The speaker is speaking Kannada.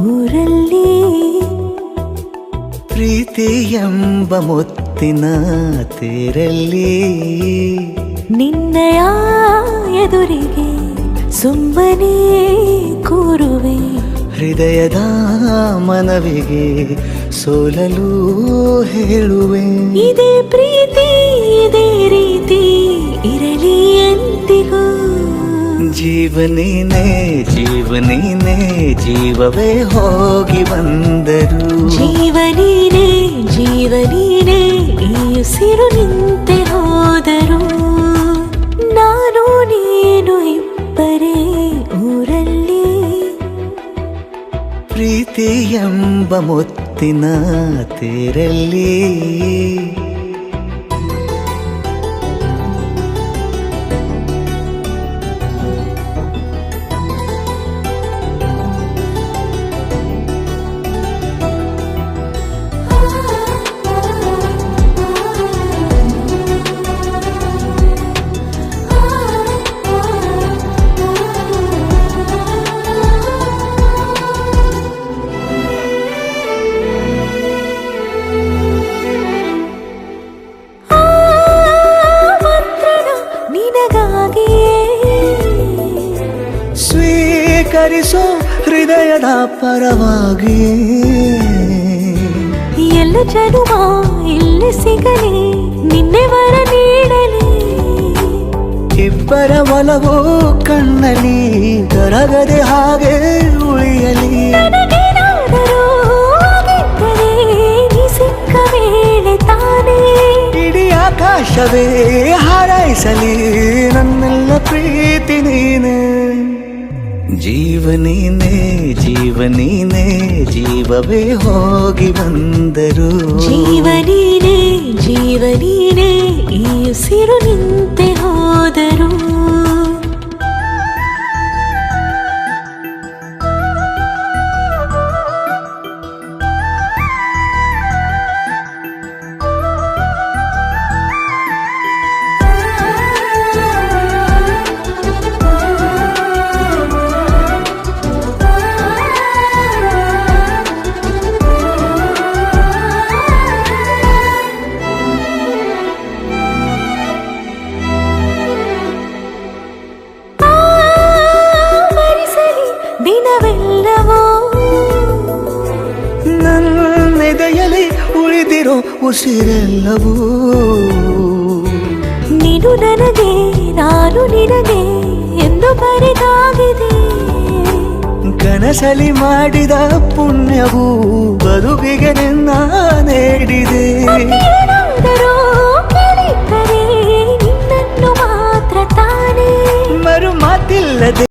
ಊರಲ್ಲಿ ಪ್ರೀತಿ ಎಂಬ ಮುತ್ತಿನ ತೇರಲ್ಲಿ ನಿನ್ನಯ ಎದುರಿಗೆ ಸುಮ್ಮನೆ ಕೂರುವೆ ಹೃದಯದ ಮನವಿಗೆ ಸೋಲಲು ಹೇಳುವೆ ಇದೇ ಪ್ರೀತಿ ಇದೇ ರೀತಿ ಇರಲಿ ಎಂದಿಗೂ ಜೀವನೇನೆ ಜೀವನೇನೆ ಜೀವವೇ ಹೋಗಿ ಬಂದರು ಜೀವನೀನೇ ಜೀವನೀನೇ ಈ ಉಸಿರು ನಿಂತೆ ಹೋದರು ನಾನು ನೀನು ಇಬ್ಬರೇ ಊರಲ್ಲಿ ಪ್ರೀತಿ ಎಂಬ ಮುತ್ತಿನ ತೇರಲ್ಲಿ ಸ್ವೀಕರಿಸೋ ಹೃದಯದ ಪರವಾಗಿ ಎಲ್ಲ ಜನುಮ ಇಲ್ಲಿ ಸಿಗಲಿ ನಿನ್ನೆ ವರ ನೀಡಲಿ ಇಬ್ಬರ ಒಲವು ಕಣ್ಣಲ್ಲಿ ಕರಗದೆ ಹಾಗೆ ಉಳಿಯಲಿ ನನಗೇನಾದರೂ ಆಗಿದ್ದರೆ ನೀ ಸಿಕ್ಕ ವೇಳೆ ತಾನೇ ಇಡೀ ಆಕಾಶವೇ ಹಾರೈಸಲಿ ನನ್ನೆಲ್ಲ ಪ್ರೀತಿ ನೀನೆ ಜೀವನೀನೇ ಜೀವನೀನೇ ಜೀವವೇ ಹೋಗಿ ಬಂದರು ಜೀವನೀನೇ ಜೀವನೀನೇ ಈ ಉಸಿರು ನಿಂತೆ ಹೋದರು ದಿನವೆಲ್ಲವೋ ನನ್ನೆದೆಯಲ್ಲಿ ಉಳಿದಿರೋ ಉಸಿರೆಲ್ಲವೂ ನೀನು ನನಗೆ ನಾನು ನಿನಗೆ ಎಂದು ಬರೆದಾಗಿದೆ ಕನಸಲಿ ಮಾಡಿದ ಪುಣ್ಯವು ಬದುಕಿಗೆ ನಿನ್ನ ನೀಡಿದೆ